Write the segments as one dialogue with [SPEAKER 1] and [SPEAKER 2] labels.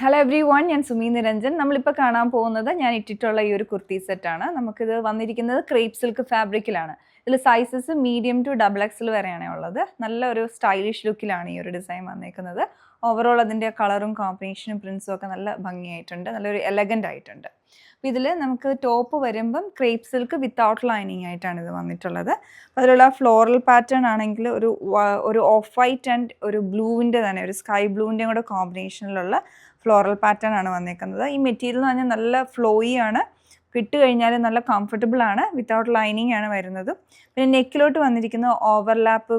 [SPEAKER 1] Hello every one, ഞാൻ സുമി നിരഞ്ജൻ. നമ്മളിപ്പോൾ കാണാൻ പോകുന്നത് ഞാൻ ഇട്ടിട്ടുള്ള ഈ ഒരു കുർത്തി സെറ്റാണ്. നമുക്കിത് വന്നിരിക്കുന്നത് ക്രേപ്പ് സിൽക്ക് ഫാബ്രിക്കിലാണ്. ഇതിൽ സൈസസ് മീഡിയം ടു XXL വരെയാണ് ഉള്ളത്. നല്ലൊരു സ്റ്റൈലിഷ് ലുക്കിലാണ് ഈ ഒരു ഡിസൈൻ വന്നിരിക്കുന്നത്. ഓവറോൾ അതിൻ്റെ കളറും കോമ്പിനേഷനും പ്രിൻസും ഒക്കെ നല്ല ഭംഗിയായിട്ടുണ്ട്, നല്ലൊരു എലഗൻ്റ് ആയിട്ടുണ്ട്. അപ്പോൾ ഇതിൽ നമുക്ക് ടോപ്പ് വരുമ്പം ക്രേപ്പ് സിൽക്ക് വിത്തൗട്ട് ലൈനിങ് ആയിട്ടാണ് ഇത് വന്നിട്ടുള്ളത്. അതിലുള്ള ഫ്ലോറൽ പാറ്റേൺ ആണെങ്കിൽ ഒരു ഓഫ് വൈറ്റ് ആൻഡ് ഒരു ബ്ലൂവിൻ്റെ തന്നെ, ഒരു സ്കൈ ബ്ലൂവിൻ്റെയും കൂടെ കോമ്പിനേഷനിലുള്ള ഫ്ലോറൽ പാറ്റേൺ ആണ് വന്നിരിക്കുന്നത്. ഈ മെറ്റീരിയൽ എന്ന് പറഞ്ഞാൽ നല്ല ഫ്ലോയി ആണ്, ഇട്ട് കഴിഞ്ഞാൽ നല്ല കംഫർട്ടബിൾ ആണ്, വിത്തൗട്ട് ലൈനിങ് ആണ് വരുന്നത്. പിന്നെ നെക്കിലോട്ട് വന്നിരിക്കുന്ന ഓവർലാപ്പ്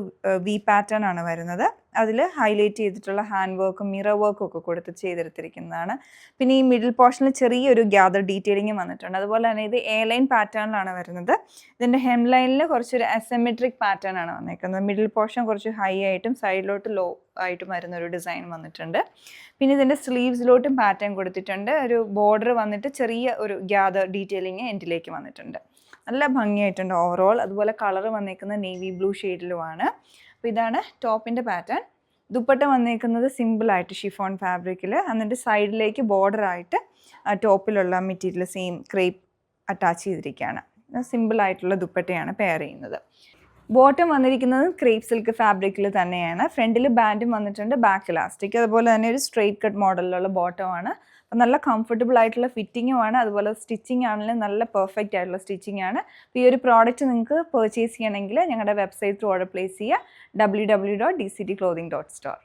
[SPEAKER 1] വി പാറ്റേൺ ആണ് വരുന്നത്. അതിൽ ഹൈലൈറ്റ് ചെയ്തിട്ടുള്ള ഹാൻഡ് വർക്കും മിറർ വർക്കും ഒക്കെ കൊടുത്ത് ചെയ്തെടുത്തിരിക്കുന്നതാണ്. പിന്നെ ഈ മിഡിൽ പോർഷനിൽ ചെറിയൊരു ഗ്യാദർ ഡീറ്റെയിലിംഗ് വന്നിട്ടുണ്ട്. അതുപോലെ തന്നെ ഇത് എ ലൈൻ പാറ്റേണിലാണ് വരുന്നത്. ഇതിൻ്റെ ഹെം ലൈനിൽ കുറച്ചൊരു അസിമെട്രിക് പാറ്റേൺ ആണ് വന്നിരിക്കുന്നത്. മിഡിൽ പോർഷൻ കുറച്ച് ഹൈ ആയിട്ടും സൈഡിലോട്ട് ലോ ആയിട്ടും വരുന്നൊരു ഡിസൈൻ വന്നിട്ടുണ്ട്. പിന്നെ ഇതിൻ്റെ സ്ലീവ്സിലോട്ടും പാറ്റേൺ കൊടുത്തിട്ടുണ്ട്. ഒരു ബോർഡർ വന്നിട്ട് ചെറിയ ഒരു ഗ്യാദർ ഡീറ്റെയിലിംഗ് എൻഡിലേക്ക് വന്നിട്ടുണ്ട്. നല്ല ഭംഗിയായിട്ടുണ്ട് ഓവറോൾ. അതുപോലെ കളർ വന്നേക്കുന്നത് നേവി ബ്ലൂ ഷെയ്ഡിലുമാണ്. അപ്പോൾ ഇതാണ് ടോപ്പിൻ്റെ പാറ്റേൺ. ദുപ്പട്ട വന്നേക്കുന്നത് സിമ്പിളായിട്ട് ഷിഫോൺ ഫാബ്രിക്കിൽ, എന്നിട്ട് സൈഡിലേക്ക് ബോർഡറായിട്ട് ടോപ്പിലുള്ള മെറ്റീരിയൽ സെയിം ക്രേപ്പ് അറ്റാച്ച് ചെയ്തിരിക്കുകയാണ്. സിമ്പിളായിട്ടുള്ള ദുപ്പട്ടയാണ് പെയർ ചെയ്യുന്നത്. ബോട്ടം വന്നിരിക്കുന്നത് ക്രേപ്പ് സിൽക്ക് ഫാബ്രിക്കിൽ തന്നെയാണ്. ഫ്രണ്ടിൽ ബാൻഡും വന്നിട്ടുണ്ട്, ബാക്ക് ഇലാസ്റ്റിക്. അതുപോലെ തന്നെ ഒരു സ്ട്രെയിറ്റ് കട്ട് മോഡലിലുള്ള ബോട്ടമാണ്. അപ്പോൾ നല്ല കംഫർട്ടബിൾ ആയിട്ടുള്ള ഫിറ്റിങ്ങുമാണ്. അതുപോലെ സ്റ്റിച്ചിങ് ആണെങ്കിലും നല്ല പെർഫെക്റ്റ് ആയിട്ടുള്ള സ്റ്റിച്ചിങ് ആണ്. അപ്പോൾ ഈ ഒരു പ്രോഡക്റ്റ് നിങ്ങൾക്ക് പർച്ചേസ് ചെയ്യണമെങ്കിൽ ഞങ്ങളുടെ വെബ്സൈറ്റ് ത്രൂ ഓർഡർ പ്ലേസ് ചെയ്യുക, www.dctclothing.store.